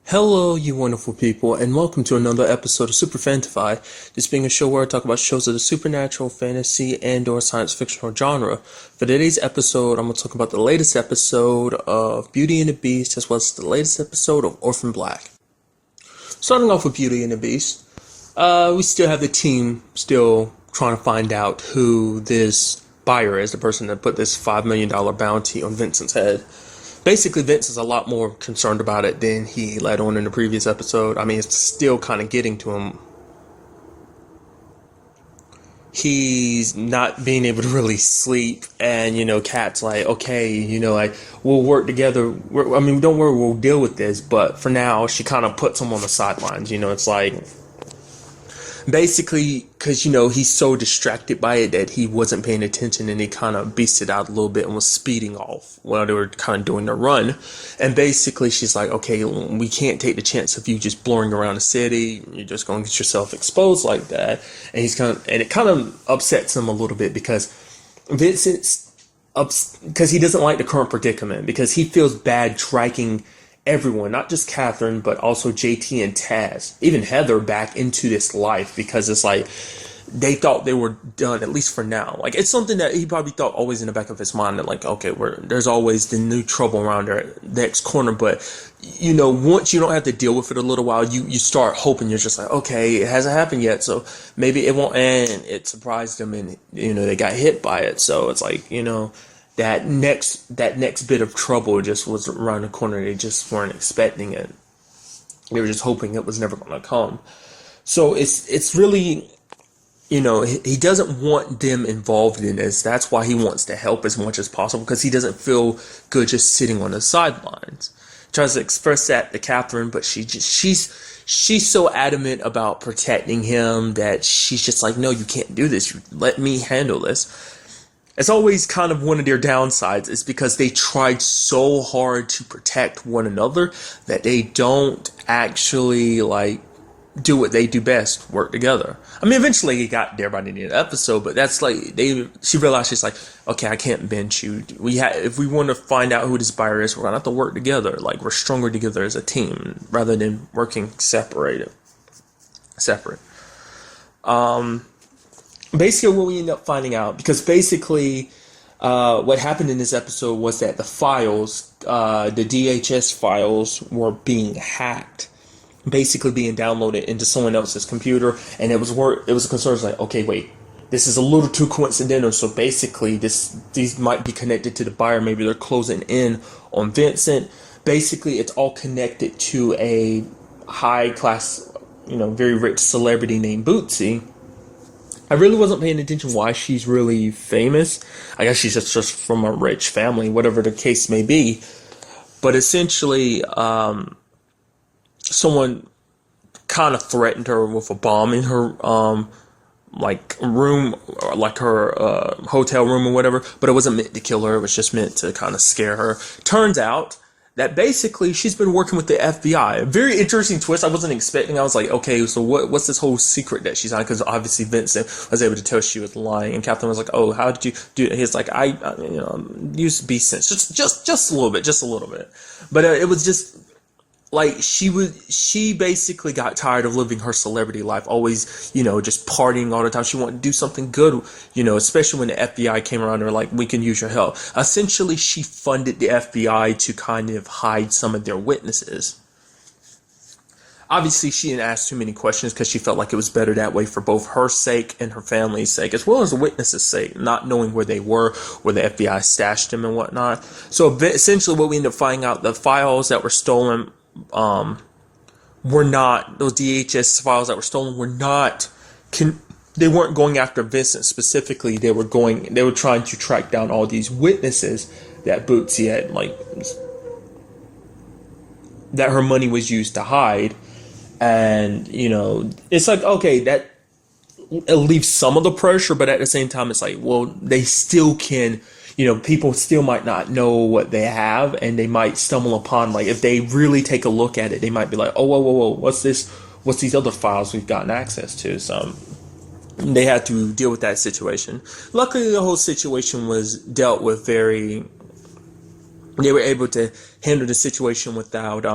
Hello, you wonderful people, and welcome to another episode of Super-Fanta-Fi, this being a show where I talk about shows of the supernatural, fantasy, and/or science fictional genre. For today's episode, I'm going to talk about the latest episode of Beauty and the Beast, as well as the latest episode of Orphan Black. Starting off with Beauty and the Beast, we still have the team still trying to find out who this buyer is, the person that put this $5 million bounty on Vincent's head. Basically, Vince is a lot more concerned about it than he let on in the previous episode. I mean, it's still kind of getting to him. He's not being able to really sleep, and, Kat's like, okay, we'll work together. Don't worry, we'll deal with this, but for now, she kind of puts him on the sidelines. It's like, basically, because, he's so distracted by it that he wasn't paying attention, and he kind of beasted out a little bit and was speeding off while they were kind of doing their run. And basically, she's like, okay, we can't take the chance of you just blowing around the city. You're just going to get yourself exposed like that. And it kind of upsets him a little bit because Vincent's because he doesn't like the current predicament, because he feels bad tracking everyone, not just Catherine, but also JT and Taz, even Heather, back into this life, because it's like they thought they were done, at least for now. Like, it's something that he probably thought always in the back of his mind, that like, okay, there's always the new trouble around our next corner. But once you don't have to deal with it a little while, you start hoping. You're just like, okay, it hasn't happened yet, so maybe it won't end. It surprised them, and they got hit by it. So it's like, that next bit of trouble just was around the corner. They just weren't expecting it. They were just hoping it was never going to come. So it's really, he doesn't want them involved in this. That's why he wants to help as much as possible, because he doesn't feel good just sitting on the sidelines. Tries to express that to Catherine, but she's so adamant about protecting him that she's just like, no, you can't do this. Let me handle this. It's always kind of one of their downsides, is because they tried so hard to protect one another that they don't actually do what they do best, work together. I mean, eventually he got there by the end of the episode, but that's she realized, she's like, okay, I can't bench you. If we want to find out who this buyer is, we're gonna have to work together. Like, we're stronger together as a team rather than working separate. Basically, what we end up finding out, because basically what happened in this episode was that the files, the DHS files, were being hacked, basically being downloaded into someone else's computer, and it was a concern. It's like, okay, wait, this is a little too coincidental. So basically, these might be connected to the buyer. Maybe they're closing in on Vincent. Basically, it's all connected to a high class, very rich celebrity named Bootsy. I really wasn't paying attention why she's really famous. I guess she's just from a rich family, whatever the case may be. But essentially, someone kind of threatened her with a bomb in her room, or her hotel room or whatever. But it wasn't meant to kill her. It was just meant to kind of scare her. Turns out that basically she's been working with the FBI. A very interesting twist I wasn't expecting. I was like, okay, so what's this whole secret that she's on? Because obviously Vincent was able to tell she was lying, and Catherine was like, oh, how did you do it? He's like, I used to be sense, just a little bit. But it was just like she basically got tired of living her celebrity life, always, just partying all the time. She wanted to do something good, especially when the FBI came around. They're like, we can use your help. Essentially, she funded the FBI to kind of hide some of their witnesses. Obviously, she didn't ask too many questions, because she felt like it was better that way for both her sake and her family's sake, as well as the witnesses' sake, not knowing where they were, where the FBI stashed them and whatnot. So essentially, what we ended up finding out, the files that were stolen, were not, those DHS files that were stolen were not, they weren't going after Vincent specifically. They were trying to track down all these witnesses that Bootsy had, that her money was used to hide. And, it's like, okay, that relieves some of the pressure, but at the same time, it's like, well, they still can, people still might not know what they have, and they might stumble upon, if they really take a look at it, they might be like, oh, whoa, what's this? What's these other files we've gotten access to? So they had to deal with that situation. Luckily, the whole situation was dealt with they were able to handle the situation without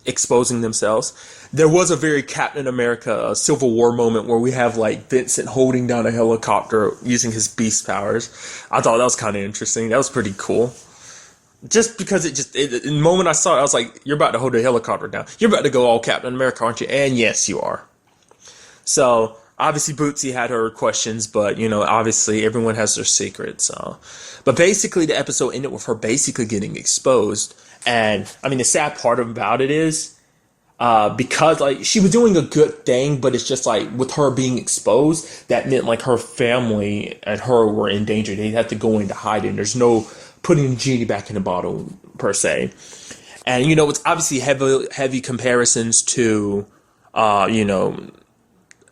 exposing themselves. There was a very Captain America Civil War moment where we have like Vincent holding down a helicopter using his beast powers. I thought that was kind of interesting. That was pretty cool. Just because the moment I saw it, I was like, you're about to hold a helicopter down. You're about to go all Captain America, aren't you? And yes, you are. So, obviously, Bootsy had her questions, but, obviously, everyone has their secrets. So. But basically, the episode ended with her basically getting exposed. And, I mean, the sad part about it is, because like she was doing a good thing, but it's just like with her being exposed, that meant like her family and her were in danger. They had to go into hiding. There's no putting the genie back in the bottle per se. And it's obviously heavy comparisons to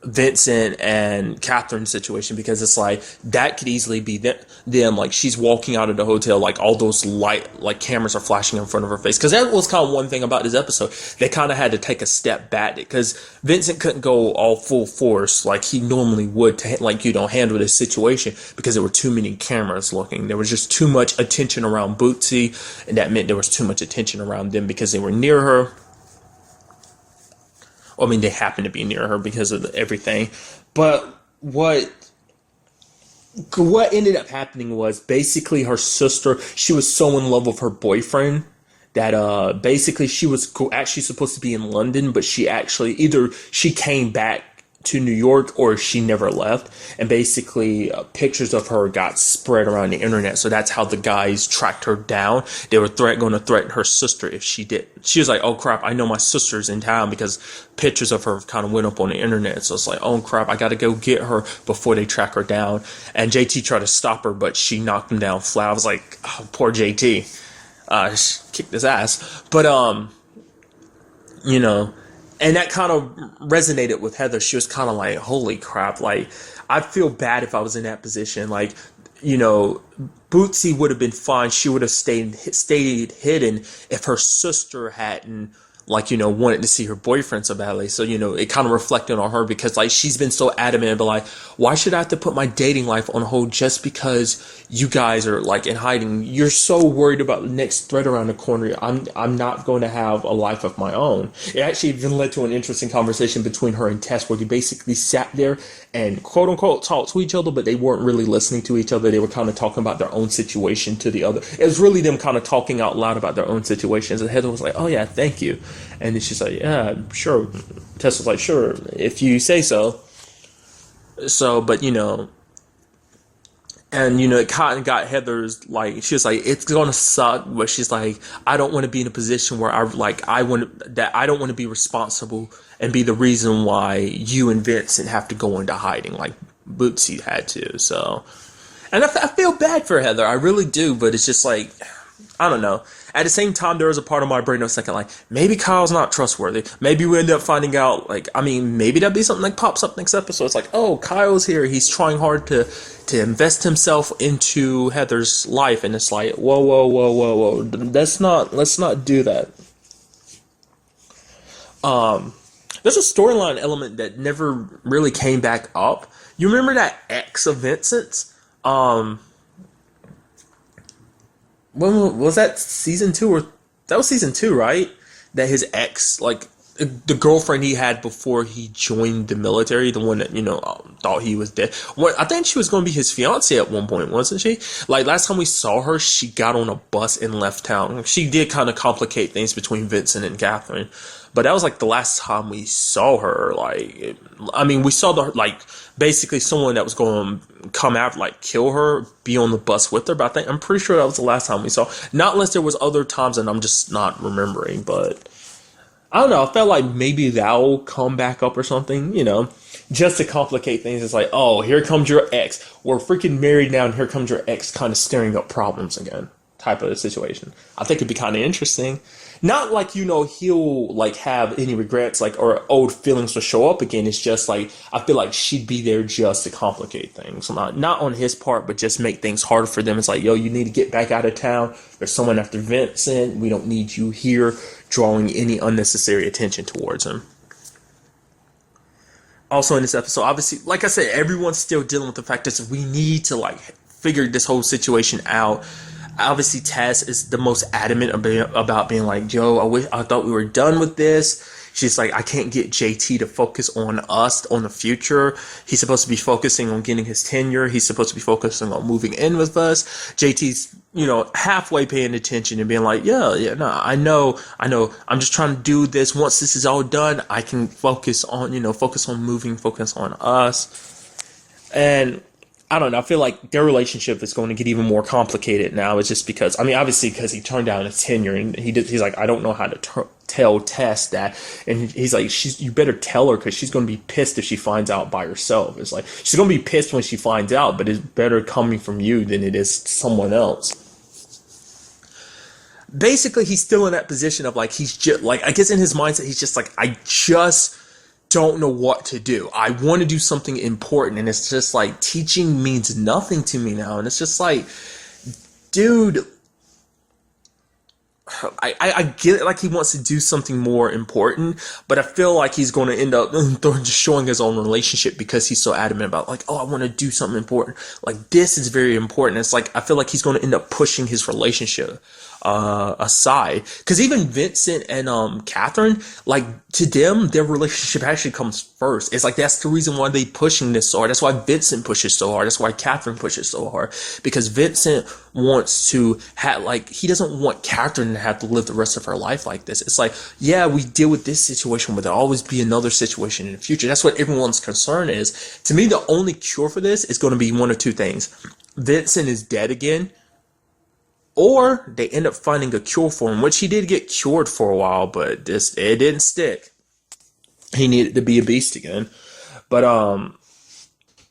Vincent and Catherine's situation, because it's like that could easily be them. Like she's walking out of the hotel, like all those like cameras are flashing in front of her face. Because that was kind of one thing about this episode. They kind of had to take a step back because Vincent couldn't go all full force like he normally would to handle this situation, because there were too many cameras looking. There was just too much attention around Bootsy, and that meant there was too much attention around them because they were near her. I mean, they happened to be near her because of everything. But what ended up happening was basically her sister, she was so in love with her boyfriend that basically she was actually supposed to be in London, but she actually either she came back to New York or she never left, and basically pictures of her got spread around the internet. So that's how the guys tracked her down. They were going to threaten her sister if she did. She was like, oh crap, I know my sister's in town, because pictures of her kind of went up on the internet. So it's like, oh crap, I gotta go get her before they track her down. And JT tried to stop her, but she knocked him down flat. I was like, oh, poor JT. She kicked his ass. But and that kind of resonated with Heather. She was kind of like, holy crap, like, I'd feel bad if I was in that position. Like, Bootsy would have been fine. She would have stayed hidden if her sister hadn't, wanted to see her boyfriend so badly. So, it kind of reflected on her, because, like, she's been so adamant about, like, why should I have to put my dating life on hold just because you guys are, like, in hiding? You're so worried about the next threat around the corner. I'm not going to have a life of my own. It actually even led to an interesting conversation between her and Tess, where they basically sat there and quote unquote talked to each other, but they weren't really listening to each other. They were kind of talking about their own situation to the other. It was really them kind of talking out loud about their own situations. And Heather was like, oh yeah, thank you. And then she's like, yeah, sure. Tess was like, sure, if you say so. So, but, and, it kind of got Heather's, like, she was like, it's going to suck, but she's like, I don't want to be in a position where I don't want to be responsible and be the reason why you and Vincent have to go into hiding like Bootsy had to. So, and I feel bad for Heather. I really do, but it's just like, I don't know. At the same time, there was a part of my brain that was thinking, like, maybe Kyle's not trustworthy. Maybe we end up finding out, like, I mean, maybe that'd be something that pops up next episode. It's like, oh, Kyle's here. He's trying hard to invest himself into Heather's life. And it's like, whoa. Let's not do that. There's a storyline element that never really came back up. You remember that ex of Vincent's? When was that, season 2 or that was season 2, right? That his ex, like the girlfriend he had before he joined the military, the one that thought he was dead. I think she was going to be his fiance at one point, wasn't she? Like last time we saw her, she got on a bus and left town. She did kind of complicate things between Vincent and Catherine, but that was like the last time we saw her. Like, we saw basically someone that was going to come after, like, kill her, be on the bus with her. But I'm pretty sure that was the last time we saw. Not unless there was other times and I'm just not remembering. But I don't know. I felt like maybe that'll come back up or something, just to complicate things. It's like, oh, here comes your ex. We're freaking married now, and here comes your ex kind of stirring up problems again, type of situation. I think it'd be kind of interesting. Not like, he'll like have any regrets, like, or old feelings will show up again. It's just like, I feel like she'd be there just to complicate things. Not on his part, but just make things harder for them. It's like, yo, you need to get back out of town. There's someone after Vincent. We don't need you here drawing any unnecessary attention towards him. Also in this episode, obviously, like I said, everyone's still dealing with the fact that we need to, like, figure this whole situation out. Obviously, Tess is the most adamant about being like, yo, I thought we were done with this. She's like, I can't get JT to focus on us, on the future. He's supposed to be focusing on getting his tenure. He's supposed to be focusing on moving in with us. JT's, halfway paying attention and being like, yeah, no, I know. I'm just trying to do this. Once this is all done, I can focus on moving, focus on us. And I don't know. I feel like their relationship is going to get even more complicated now. It's just because, obviously, because he turned down his tenure, and he's like, I don't know how to tell Tess that, and he's like, you better tell her because she's going to be pissed if she finds out by herself. It's like she's going to be pissed when she finds out, but it's better coming from you than it is someone else. Basically, he's still in that position of like he's just like, I guess in his mindset he's just like, I just don't know what to do. I want to do something important, and it's just like teaching means nothing to me now. And it's just like, dude, I get it, like he wants to do something more important, but I feel like he's going to end up just showing his own relationship because he's so adamant about like, oh, I want to do something important. Like, this is very important. It's like, I feel like he's going to end up pushing his relationship aside, because even Vincent and Catherine, like, to them their relationship actually comes first. It's like that's the reason why they pushing this so hard. That's why Vincent pushes so hard. That's why Catherine pushes so hard, because Vincent wants to have, like, he doesn't want Catherine to have to live the rest of her life like this. It's like, yeah, we deal with this situation, but there'll always be another situation in the future. That's what everyone's concern is. To me, the only cure for this is going to be one of two things: Vincent is dead again, or they end up finding a cure for him, which he did get cured for a while, but it didn't stick. He needed to be a beast again. But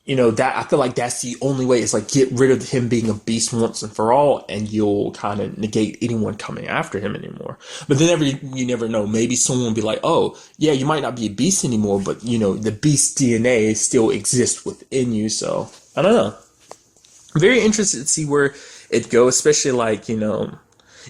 that, I feel like that's the only way, is like get rid of him being a beast once and for all, and you'll kind of negate anyone coming after him anymore. But then you never know. Maybe someone will be like, oh, yeah, you might not be a beast anymore, but the beast DNA still exists within you. So I don't know. I'm very interested to see where it goes, especially like,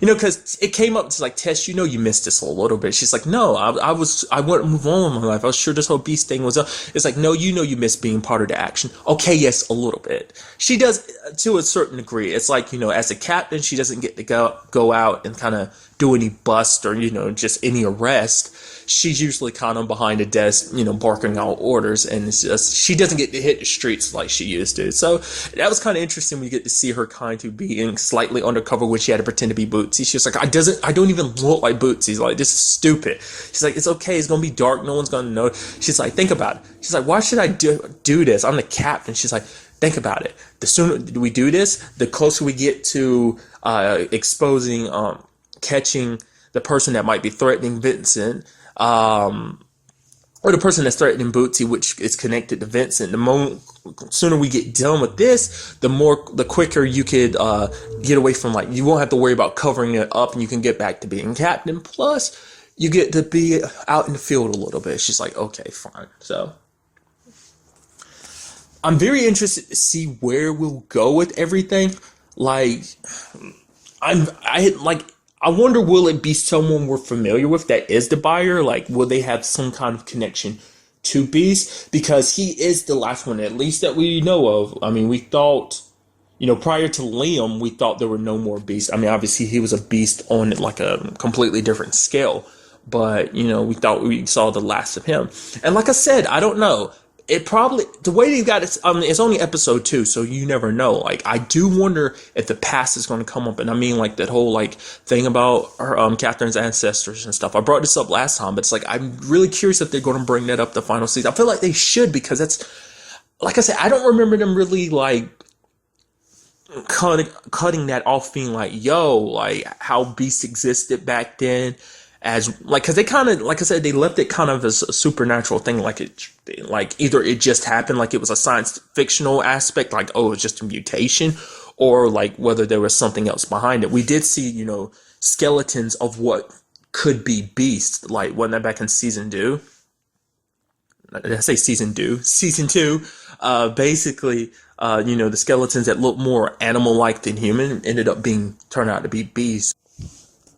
because it came up to like, Tess, you missed this a little bit. She's like, no, I want to move on with my life. I was sure this whole beast thing was up. It's like, no, you miss being part of the action. Okay, yes, a little bit. She does to a certain degree. It's like, as a captain, she doesn't get to go out and kind of do any bust or, just any arrest. She's usually kind of behind a desk, barking out orders, and it's just, she doesn't get to hit the streets like she used to. So that was kind of interesting. We get to see her kind of being slightly undercover when she had to pretend to be Bootsy. She was like, I don't even look like Bootsy. She's like, this is stupid. She's like, it's okay. It's going to be dark. No one's going to know. She's like, think about it. She's like, why should I do this? I'm the captain. She's like, think about it. The sooner we do this, the closer we get to exposing, catching the person that might be threatening Vincent, or the person that's threatening Bootsy, which is connected to Vincent. The sooner we get done with this, the quicker you could get away from, like, you won't have to worry about covering it up, and you can get back to being captain. Plus, you get to be out in the field a little bit. She's like, okay, fine. So I'm very interested to see where we'll go with everything. Like, I wonder, will it be someone we're familiar with that is the buyer? Like, will they have some kind of connection to Beast? Because he is the last one, at least that we know of. We thought, prior to Liam, we thought there were no more Beasts. Obviously he was a beast on like a completely different scale, but, we thought we saw the last of him. And like I said, I don't know. It probably, the way they got it, it's only episode 2, so you never know. Like, I do wonder if the past is going to come up, and like that whole like thing about her, Catherine's ancestors and stuff. I brought this up last time, but it's like, I'm really curious if they're going to bring that up the final season. I feel like they should, because that's, like I said, I don't remember them really like cutting that off, being like, yo, like how Beast existed back then. As like, because they kind of, like I said, they left it kind of as a supernatural thing, like either it just happened, like it was a science fictional aspect, like, oh, it's just a mutation, or like whether there was something else behind it. We did see, skeletons of what could be Beast, like, wasn't that back in season 2? Did I say season 2? Season 2, basically, the skeletons that look more animal-like than human ended up turned out to be Beasts.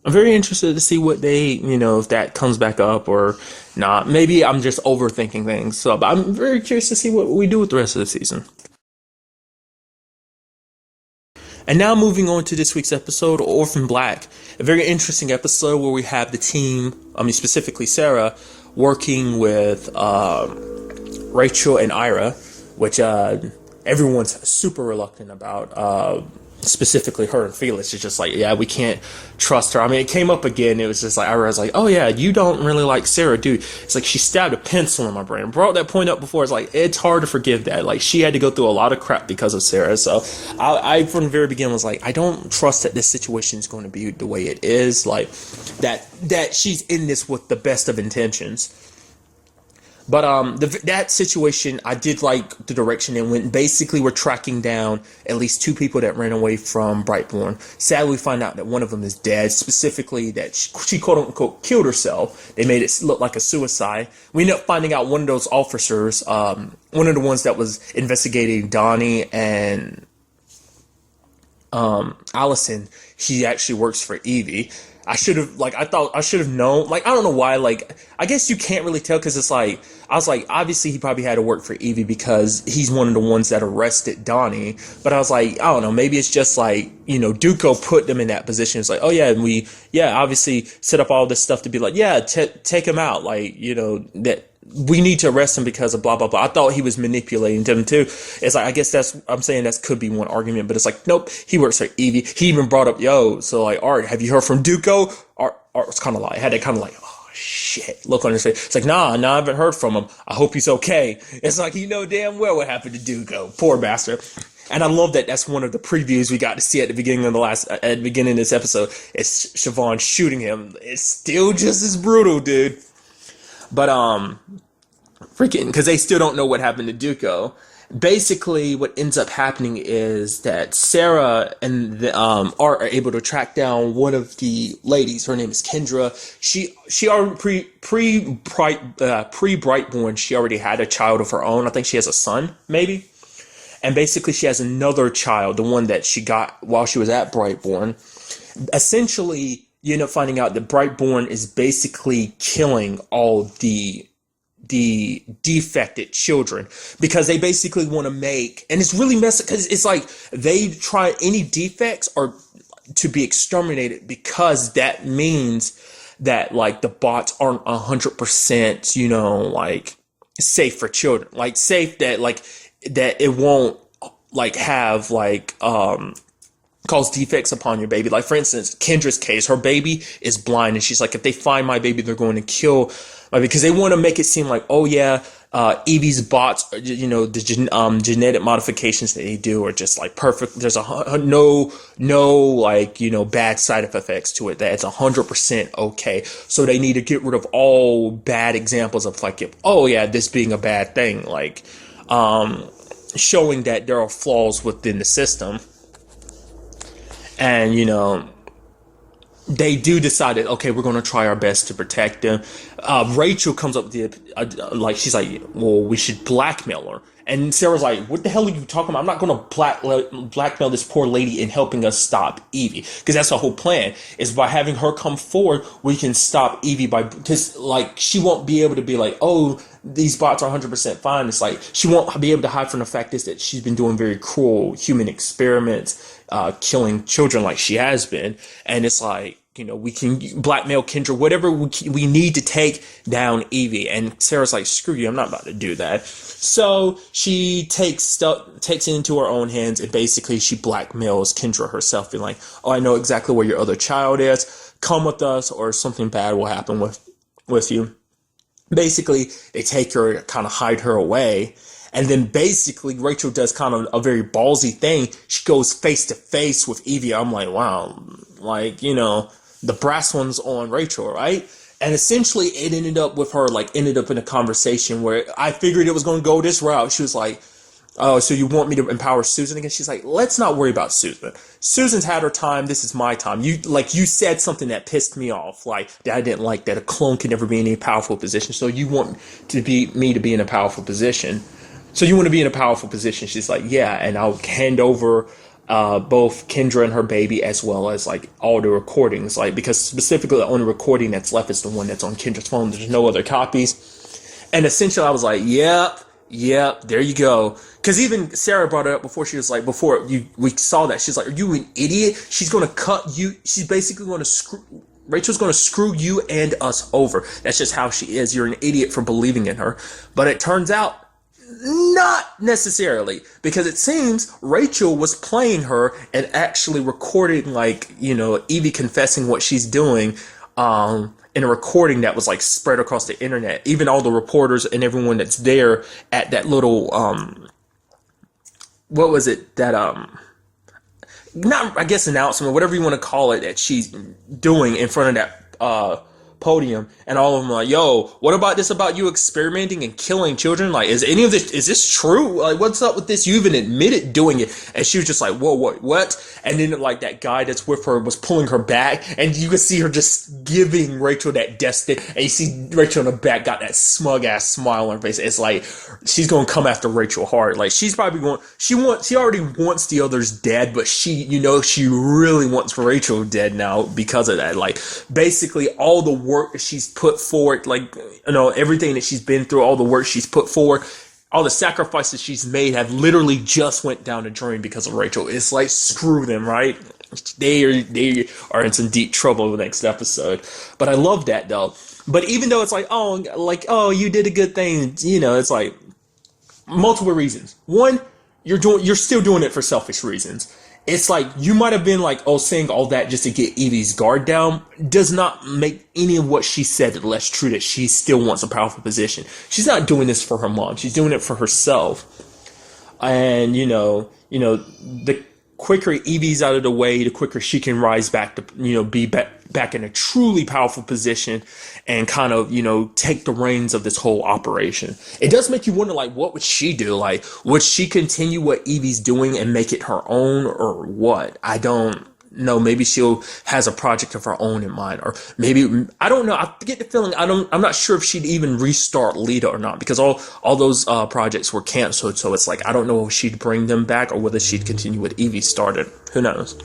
I'm very interested to see what they, if that comes back up or not. Maybe I'm just overthinking things. So, but I'm very curious to see what we do with the rest of the season. And now moving on to this week's episode, Orphan Black. A very interesting episode where we have the team, specifically Sarah, working with Rachel and Ira, which everyone's super reluctant about. Specifically her and Felix is just like, yeah, we can't trust her. I mean, it came up again. It was just like, I was like, oh yeah, you don't really like Sarah, dude. It's like she stabbed a pencil in my brain. I brought that point up before. It's like, it's hard to forgive that. Like, she had to go through a lot of crap because of Sarah. So I from the very beginning was like, I don't trust that this situation is going to be the way it is. Like that she's in this with the best of intentions. But that situation, I did like the direction it went. Basically, we're tracking down at least 2 people that ran away from Brightborn. Sadly, we find out that one of them is dead. Specifically, that she quote unquote killed herself. They made it look like a suicide. We end up finding out one of those officers, one of the ones that was investigating Donnie and Allison, he actually works for Evie. I should have known. Like, I don't know why. Like, I guess you can't really tell because it's like, I was like, obviously he probably had to work for Evie because he's one of the ones that arrested Donnie. But I was like, I don't know. Maybe it's just like, Duco put them in that position. It's like, oh yeah, and obviously set up all this stuff to be like, yeah, take him out. Like, that we need to arrest him because of blah, blah, blah. I thought he was manipulating them too. It's like, I guess I'm saying that could be one argument, but it's like, nope, he works for Evie. He even brought up, so like, Art, have you heard from Duco? Art was kind of like, had that kind of like, oh shit, look on his face. It's like, nah, I haven't heard from him. I hope he's okay. It's like, damn well what happened to Duco. Poor bastard. And I love that that's one of the previews we got to see at the beginning of this episode. It's Siobhan shooting him. It's still just as brutal, dude. But, freaking, because they still don't know what happened to Duco. Basically, what ends up happening is that Sarah and Art are able to track down one of the ladies. Her name is Kendra. She already pre-Brightborn, she already had a child of her own. I think she has a son, maybe. And basically, she has another child, the one that she got while she was at Brightborn. Essentially, you end up finding out that Brightborn is basically killing all the defected children because they basically want to make, and it's really messy because it's like they try any defects are to be exterminated because that means that like the bots aren't 100% like safe for children, like safe that it won't like have like cause defects upon your baby. Like, for instance, Kendra's case, her baby is blind, and she's like, if they find my baby, they're going to kill my baby. Because they want to make it seem like, oh yeah, Evie's bots, the genetic modifications that they do are just like perfect. There's no like, bad side effects to it. That it's 100% okay. So they need to get rid of all bad examples of like, oh yeah, this being a bad thing. Like, showing that there are flaws within the system. And, they do decide that, okay, we're going to try our best to protect them. Rachel comes up with she's like, well, we should blackmail her. And Sarah's like, what the hell are you talking about? I'm not going to blackmail this poor lady in helping us stop Evie. Because that's the whole plan, is by having her come forward, we can stop Evie because like, she won't be able to be like, oh, these bots are 100% fine. It's like, she won't be able to hide from the fact that she's been doing very cruel human experiments, killing children like she has been. And it's like, we can blackmail Kendra, whatever we need to take down Evie. And Sarah's like, screw you, I'm not about to do that. So she takes it into her own hands, and basically she blackmails Kendra herself, being like, oh, I know exactly where your other child is. Come with us, or something bad will happen with you. Basically, they take her, kind of hide her away. And then basically Rachel does kind of a very ballsy thing. She goes face to face with Evie. I'm like, wow, like, the brass one's on Rachel, right? And essentially it ended up in a conversation where I figured it was going to go this route. She was like, oh, so you want me to empower Susan again? She's like, let's not worry about Susan. Susan's had her time. This is my time. You said something that pissed me off. Like, that I didn't like, that a clone can never be in a powerful position. So you want me to be in a powerful position. So you want to be in a powerful position. She's like, yeah. And I'll hand over both Kendra and her baby, as well as like all the recordings, like, because specifically the only recording that's left is the one that's on Kendra's phone. There's no other copies. And essentially I was like, yep, there you go. Because even Sarah brought it up before. She was like, we saw that, she's like, are you an idiot? She's going to cut you. She's basically going to Rachel's going to screw you and us over. That's just how she is. You're an idiot for believing in her. But it turns out, not necessarily, because it seems Rachel was playing her and actually recording, like, Evie confessing what she's doing, in a recording that was like spread across the internet. Even all the reporters and everyone that's there at that little, what was it, that, not, I guess, announcement, whatever you want to call it, that she's doing in front of that, podium, and all of them are like, yo, what about this about you experimenting and killing children? Like, is this true? Like, what's up with this? You even admitted doing it. And she was just like, whoa, what? And then, like, that guy that's with her was pulling her back, and you could see her just giving Rachel that death stare, and you see Rachel in the back got that smug ass smile on her face. It's like, she's gonna come after Rachel hard. Like, she's probably going, she already wants the others dead, but she really wants Rachel dead now because of that. Like, basically all the work that she's put forward, like, everything that she's been through, all the work she's put forward, all the sacrifices she's made have literally just went down the drain because of Rachel. It's like, screw them, right? They are in some deep trouble in the next episode. But I love that, though. But even though it's like, oh, you did a good thing, it's like multiple reasons. One, you're still doing it for selfish reasons. It's like, you might have been like, saying all that just to get Evie's guard down does not make any of what she said less true, that she still wants a powerful position. She's not doing this for her mom. She's doing it for herself. And, the quicker Evie's out of the way, the quicker she can rise back to, be back in a truly powerful position and kind of, take the reins of this whole operation. It does make you wonder, like, what would she do? Like, would she continue what Evie's doing and make it her own, or what? I don't know. Maybe she'll has a project of her own in mind, or maybe, I don't know. I get the feeling, I'm not sure if she'd even restart Lita or not, because all those projects were canceled. So it's like, I don't know if she'd bring them back or whether she'd continue what Evie started. Who knows?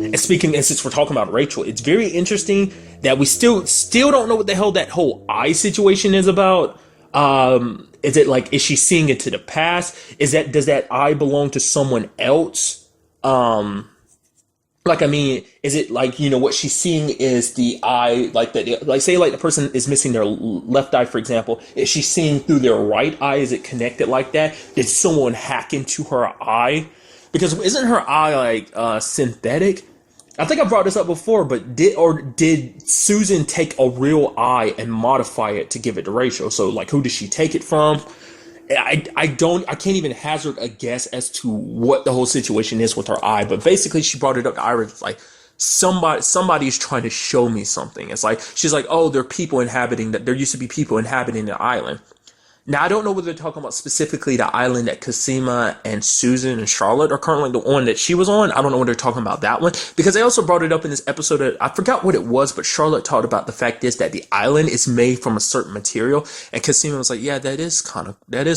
And since we're talking about Rachel, it's very interesting that we still don't know what the hell that whole eye situation is about. Is it like, is she seeing into the past? Does that eye belong to someone else? Like, I mean, is it like, what she's seeing is the eye, like say like the person is missing their left eye, for example. Is she seeing through their right eye? Is it connected like that? Did someone hack into her eye? Because isn't her eye like synthetic? I think I brought this up before, but did Susan take a real eye and modify it to give it to Rachel? So, like, who did she take it from? I can't even hazard a guess as to what the whole situation is with her eye, but basically she brought it up to Iris, like, somebody's trying to show me something. It's like, she's like, oh, there used to be people inhabiting the island. Now, I don't know whether they're talking about specifically the island that Cosima and Susan and Charlotte are currently the one that she was on. I don't know whether they're talking about that one, because they also brought it up in this episode that I forgot what it was, but Charlotte talked about the fact is that the island is made from a certain material, and Cosima was like, yeah, that is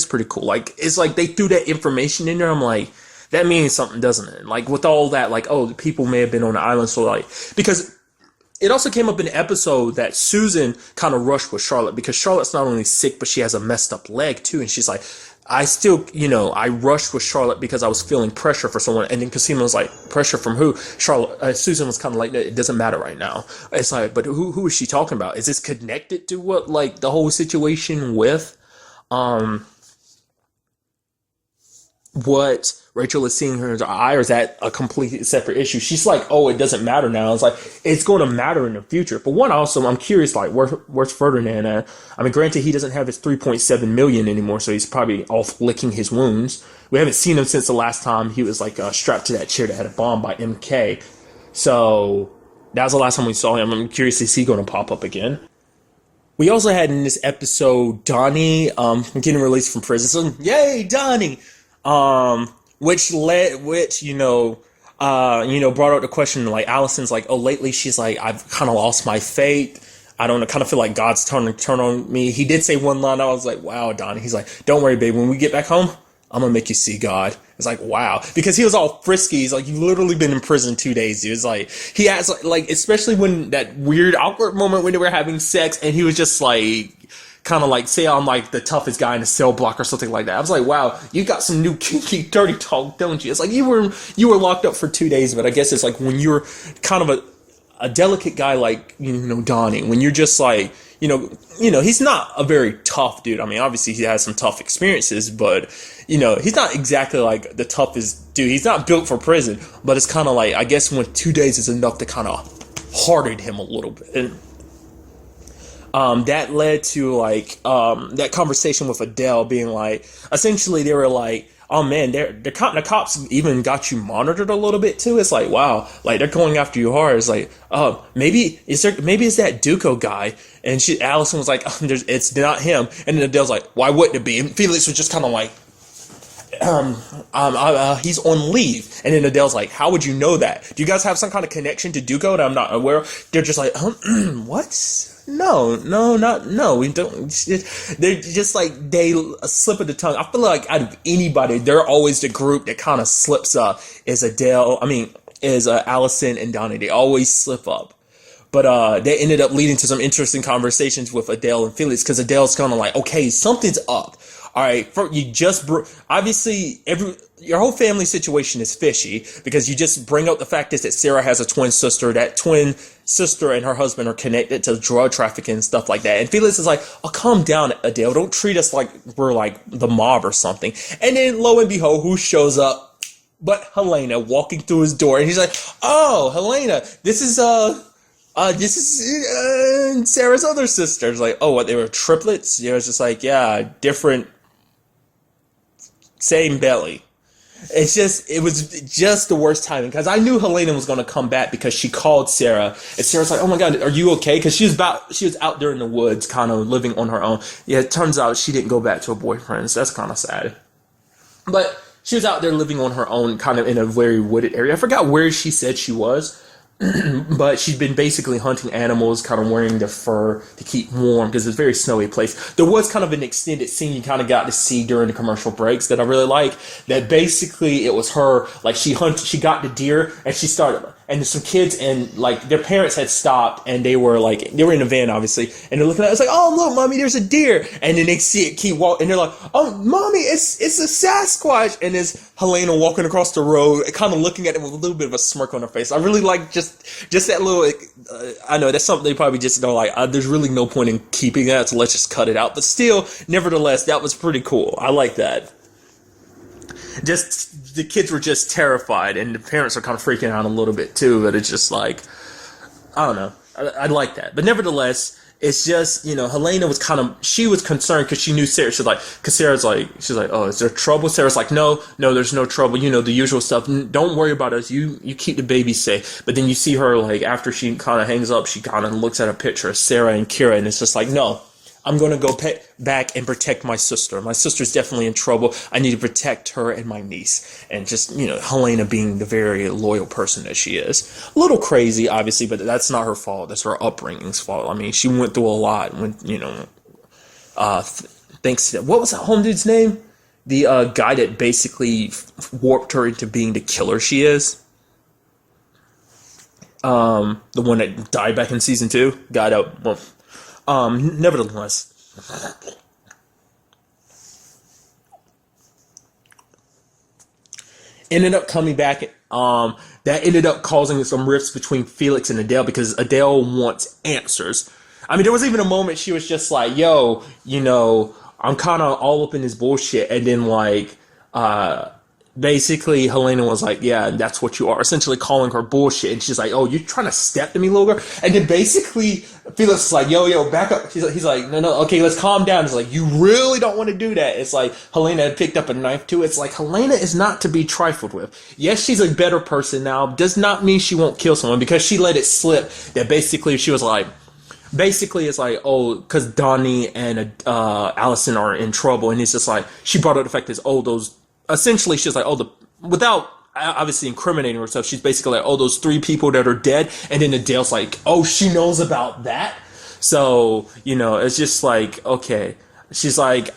pretty cool. Like, it's like they threw that information in there. I'm like, that means something, doesn't it? Like, with all that, like, oh, the people may have been on the island, so like, because it also came up in the episode that Susan kind of rushed with Charlotte, because Charlotte's not only sick, but she has a messed up leg too. And she's like, I rushed with Charlotte because I was feeling pressure for someone. And then Cosima was like, pressure from who? Susan was kind of like, it doesn't matter right now. It's like, but who is she talking about? Is this connected to what, like, the whole situation with, what Rachel is seeing her eye, or is that a completely separate issue? She's like, oh, it doesn't matter now. It's like, it's going to matter in the future. But one, also, I'm curious, like, where's Ferdinand at? I mean, granted, he doesn't have his 3.7 million anymore, so he's probably off licking his wounds. We haven't seen him since the last time he was, like, strapped to that chair that had a bomb by MK. So that was the last time we saw him. I'm curious, is he going to pop up again? We also had in this episode Donnie getting released from prison. So, yay, Donnie! Which brought up the question, like, Allison's like, oh, lately she's like, I've kind of lost my faith. I don't know, kind of feel like God's turn on me. He did say one line, I was like, wow, Donnie. He's like, don't worry, babe, when we get back home, I'm gonna make you see God. It's like, wow. Because he was all frisky. He's like, you've literally been in prison 2 days, dude. It's like, he has, like, especially when that weird, awkward moment when they were having sex, and he was just like, kind of like say I'm like the toughest guy in a cell block or something like that. I was like, wow, you got some new kinky dirty talk, don't you? It's like you were locked up for 2 days, but I guess it's like when you're kind of a delicate guy like, Donnie, when you're just like, he's not a very tough dude. I mean, obviously he has some tough experiences, but he's not exactly like the toughest dude. He's not built for prison, but it's kind of like, I guess when 2 days is enough to kind of harden him a little bit. And that led to like that conversation with Adele being like, essentially they were like, oh man, the cops even got you monitored a little bit too. It's like, wow, like they're going after you hard. It's like, maybe it's that Duco guy. And Allison was like, it's not him. And then Adele's like, why wouldn't it be? And Felix was just kind of like, he's on leave. And then Adele's like, how would you know that? Do you guys have some kind of connection to Duco that I'm not aware of? They're just like, what? No, we don't. They're just like, they slip of the tongue. I feel like out of anybody, they're always the group that kind of slips up is Allison and Donnie. They always slip up. But they ended up leading to some interesting conversations with Adele and Felix, because Adele's kind of like, okay, something's up. All right, obviously your whole family situation is fishy, because you just bring up the fact is that Sarah has a twin sister. That twin sister and her husband are connected to drug trafficking and stuff like that. And Felix is like, oh, calm down, Adele. Don't treat us like we're like the mob or something. And then lo and behold, who shows up but Helena walking through his door. And he's like, oh, Helena, this is Sarah's other sisters. Like, oh, what, they were triplets? It's just like, yeah, different, same belly. It was just the worst timing, because I knew Helena was going to come back because she called Sarah, and Sarah's like, oh my God, are you okay? Because she was out there in the woods kind of living on her own. Yeah, it turns out she didn't go back to her boyfriend, so that's kind of sad. But she was out there living on her own, kind of in a very wooded area. I forgot where she said she was. But she'd been basically hunting animals, kind of wearing the fur to keep warm, because it's a very snowy place. There was kind of an extended scene you kind of got to see during the commercial breaks that I really like. That basically it was her, like she got the deer, and she started, and some kids and like their parents had stopped, and they were in a van obviously, and they're looking at it. It's like, oh look, mommy, there's a deer, and then they see it keep walking, and they're like, oh mommy, it's a Sasquatch, and it's Helena walking across the road, kind of looking at it with a little bit of a smirk on her face. I really like just that little. I know that's something they probably just don't like. There's really no point in keeping that, so let's just cut it out. But still, nevertheless, that was pretty cool. I like that. Just the kids were just terrified, and the parents are kind of freaking out a little bit too. But it's just like, I don't know. I like that. But nevertheless, it's just, Helena was she was concerned because she knew Sarah. She's like, she's like, oh, is there trouble? Sarah's like, no, there's no trouble. The usual stuff. Don't worry about us. You keep the baby safe. But then you see her, like, after she kind of hangs up, she kind of looks at a picture of Sarah and Kira, and it's just like, no, I'm going to go back and protect my sister. My sister's definitely in trouble. I need to protect her and my niece. And just, Helena being the very loyal person that she is. A little crazy, obviously, but that's not her fault. That's her upbringing's fault. I mean, she went through a lot when, thanks to, what was that home dude's name? The guy that basically warped her into being the killer she is. The one that died back in season 2. Got out. Well, nevertheless, ended up coming back. That ended up causing some rifts between Felix and Adele, because Adele wants answers. I mean, there was even a moment she was just like, yo, I'm kind of all up in this bullshit. And then basically Helena was like, yeah, that's what you are, essentially calling her bullshit. And she's like, oh, you're trying to step to me, little girl? And then basically Felix is like, yo, back up. He's like, no, okay, let's calm down. It's like, you really don't want to do that. It's like Helena had picked up a knife too. It's like, Helena is not to be trifled with. Yes, she's a better person now. Does not mean she won't kill someone, because she let it slip that basically she was like, it's like, oh, because Donnie and Allison are in trouble. And it's just like, she brought up the fact that, oh, those, essentially she's like, oh, without obviously incriminating herself, she's basically like, oh, those 3 people that are dead. And then Adele's like, oh, she knows about that. So, it's just like, okay. She's like,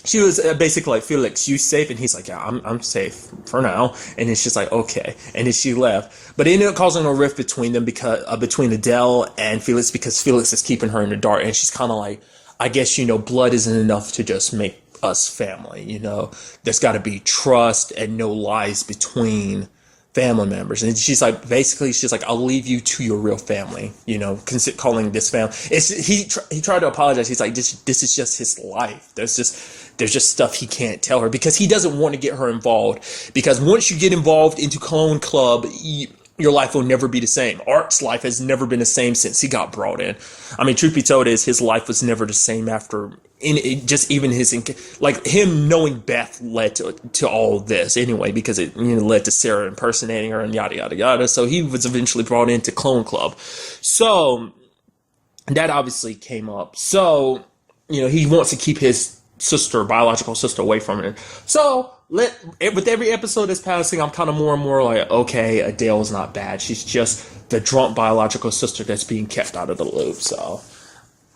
she was basically like, Felix, you safe? And he's like, yeah, I'm safe for now. And then she's like, okay. And then she left. But it ended up causing a rift between them, because between Adele and Felix, because Felix is keeping her in the dark. And she's kind of like, I guess, blood isn't enough to just make us family. There's got to be trust and no lies between family members. And she's like, basically, she's like, I'll leave you to your real family, calling this family. He tried to apologize. He's like, this is just his life. There's just stuff he can't tell her, because he doesn't want to get her involved, because once you get involved into Clone Club, your life will never be the same. Art's life has never been the same since he got brought in. I mean, truth be told, his life was never the same after. Even his, like, him knowing Beth led to all this anyway, because it led to Sarah impersonating her and yada yada yada. So he was eventually brought into Clone Club. So that obviously came up. So he wants to keep his biological sister, away from it. So with every episode that's passing, I'm kind of more and more like, okay, Adele's not bad. She's just the drunk biological sister that's being kept out of the loop. So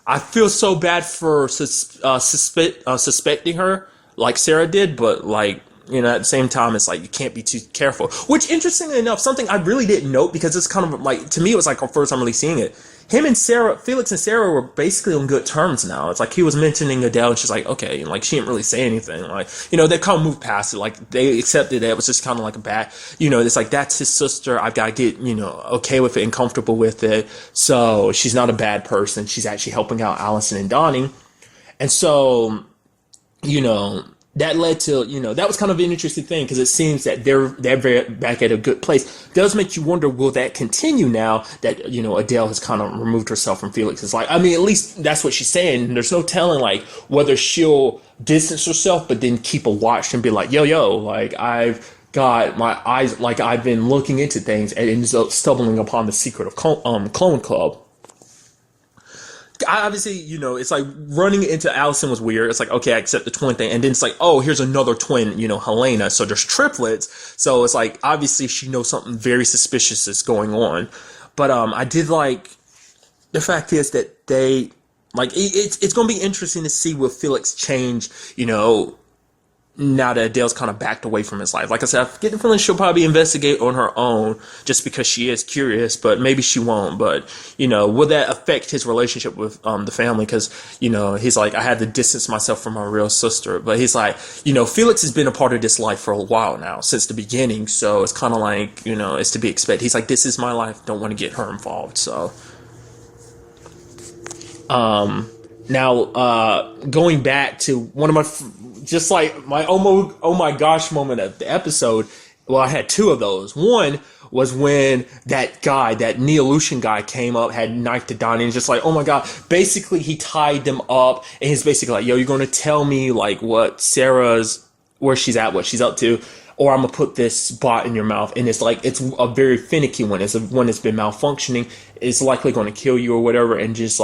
I feel so bad for suspecting her like Sarah did, but like, at the same time, it's like you can't be too careful. Which, interestingly enough, something I really didn't note, because it's kind of like, to me, it was like our first time really seeing it. Him and Sarah, Felix and Sarah, were basically on good terms now. It's like he was mentioning Adele, and she's like, okay, like she didn't really say anything. Like, they kind of moved past it. Like, they accepted it. It was just kind of like a bad, it's like, that's his sister. I've got to get, okay with it and comfortable with it. So she's not a bad person. She's actually helping out Allison and Donnie. And so, that led to, that was kind of an interesting thing, because it seems that they're very back at a good place. It does make you wonder, will that continue now that, Adele has kind of removed herself from Felix's life? I mean, at least that's what she's saying. There's no telling, like, whether she'll distance herself, but then keep a watch and be like, yo, like, I've got my eyes, like, I've been looking into things and ends up stumbling upon the secret of Clone Club. Obviously, it's like running into Allison was weird. It's like, okay, I accept the twin thing. And then it's like, oh, here's another twin, Helena. So there's triplets. So it's like, obviously she knows something very suspicious is going on. But I did like, the fact is that they, like, it's going to be interesting to see will Felix change, now that Adele's kind of backed away from his life. Like I said, I get the feeling she'll probably investigate on her own just because she is curious, but maybe she won't. But, will that affect his relationship with the family? Because, he's like, I had to distance myself from my real sister. But he's like, Felix has been a part of this life for a while now, since the beginning. So it's kind of like, it's to be expected. He's like, this is my life. Don't want to get her involved. So, now, going back to one of my, just like my oh my gosh moment of the episode. Well, I had two of those. One was when that Neolution guy came up, had knifed to Donnie, and just like, oh my god. Basically, he tied them up, and he's basically like, yo, you're going to tell me like where she's at, what she's up to, or I'm going to put this bot in your mouth. And it's like, it's a very finicky one. It's one that's been malfunctioning. It's likely going to kill you or whatever. And just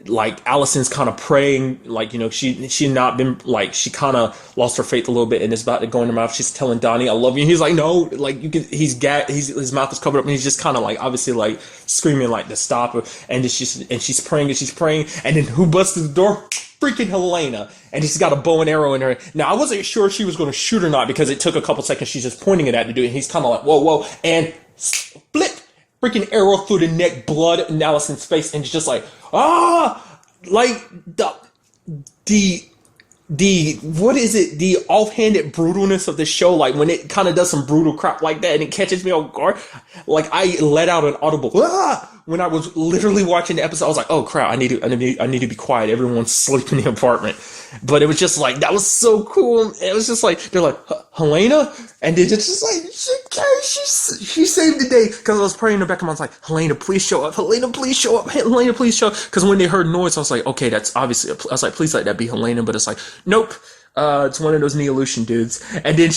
like Allison's kind of praying, like, she not been, like, she kind of lost her faith a little bit and it's about to go in her mouth. She's telling Donnie, I love you. And he's like, no, like, his mouth is covered up, and he's just kind of like, obviously, like, screaming, like, to stop her. And she's praying. And then who busts through the door? Freaking Helena. And she's got a bow and arrow in her. Now, I wasn't sure if she was going to shoot or not, because it took a couple seconds. She's just pointing it at to do it. And he's kind of like, whoa. And split. Freaking arrow through the neck, blood in Allison's face, and it's just like, like the what is it? The offhanded brutalness of the show, like when it kind of does some brutal crap like that, and it catches me off guard. Like I let out an audible when I was literally watching the episode. I was like, oh crap, I need to be quiet. Everyone's sleeping in the apartment. But it was just like, that was so cool. It was just like, they're like, Helena? And it's just like, she saved the day. Because I was praying in the back of my mind, I was like, Helena, please show up. Helena, please show up. Helena, please show up. Because when they heard noise, I was like, okay, that's obviously, I was like, please let that be Helena. But it's like, nope. It's one of those Neolution dudes. And then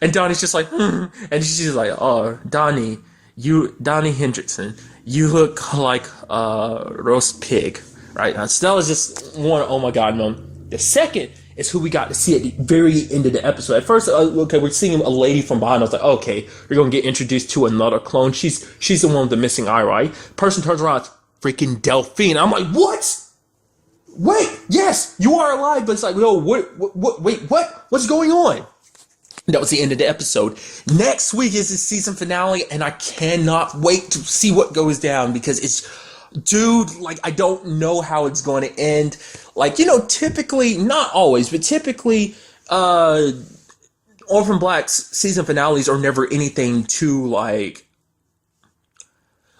and Donnie's just like, And she's like, oh, Donnie Hendrickson, you look like a roast pig. Right? Now, Stella's just one, oh my god, man. The second is who we got to see at the very end of the episode. At first, okay, we're seeing a lady from behind. I was like, okay, we're going to get introduced to another clone. She's the one with the missing eye, right? Person turns around, it's freaking Delphine. I'm like, what? wait, yes, you are alive. But it's like, no, wait, what? What's going on? That was the end of the episode. Next week is the season finale, and I cannot wait to see what goes down because dude, like, I don't know how it's going to end. Like, typically, not always, but typically, Orphan Black's season finales are never anything too, like,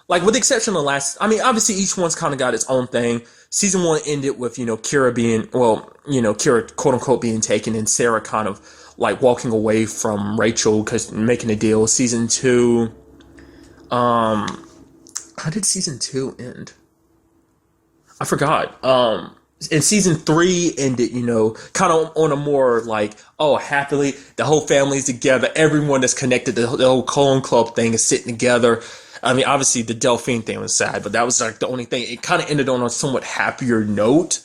with the exception of the last, I mean, obviously each one's kind of got its own thing. Season 1 ended with, Kira being, Kira, quote unquote, being taken, and Sarah kind of, like, walking away from Rachel because making a deal. Season 2, how did season 2 end? I forgot. And season 3 ended, kind of on a more like, oh, happily, the whole family's together, everyone that's connected, the whole Clone Club thing is sitting together. I mean, obviously the Delphine thing was sad, but that was like the only thing. It kind of ended on a somewhat happier note.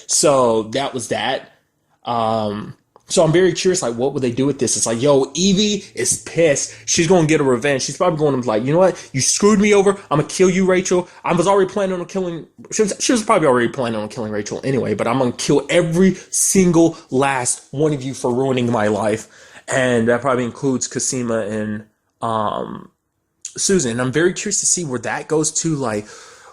So that was that. So I'm very curious, like, what would they do with this? It's like, yo, Evie is pissed. She's going to get a revenge. She's probably going to be like, you know what? You screwed me over. I'm going to kill you, Rachel. I was already planning on killing... She was probably already planning on killing Rachel anyway, but I'm going to kill every single last one of you for ruining my life. And that probably includes Cosima and Susan. And I'm very curious to see where that goes to, like...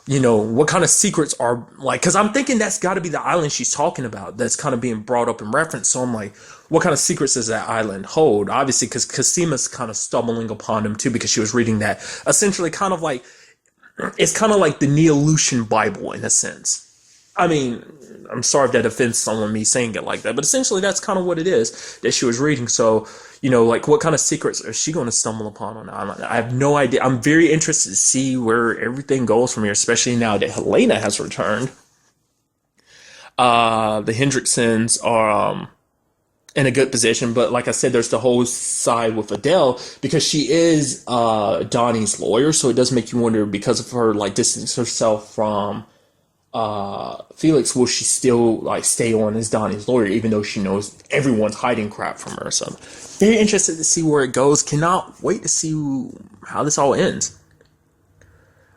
what kind of secrets are, like, because I'm thinking that's got to be the island she's talking about that's kind of being brought up in reference. So I'm like, what kind of secrets does that island hold? Obviously, because Cosima's kind of stumbling upon them too, because she was reading that. Essentially, kind of like, it's kind of like the Neo-Lucian Bible in a sense. I mean, I'm sorry if that offends someone, me saying it like that, but essentially that's kind of what it is that she was reading. So, like, what kind of secrets is she going to stumble upon on the island? I have no idea. I'm very interested to see where everything goes from here, especially now that Helena has returned. The Hendricksons are in a good position, but like I said, there's the whole side with Adele, because she is Donnie's lawyer, so it does make you wonder, because of her, like, distancing herself from Felix, will she still, like, stay on as Donnie's lawyer, even though she knows everyone's hiding crap from her? So very interested to see where it goes. Cannot wait to see how this all ends.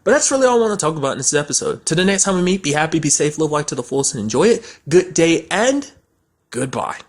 But that's really all I want to talk about in this episode. Till the next time we meet, be happy, be safe, live life to the fullest, and enjoy it. Good day and goodbye.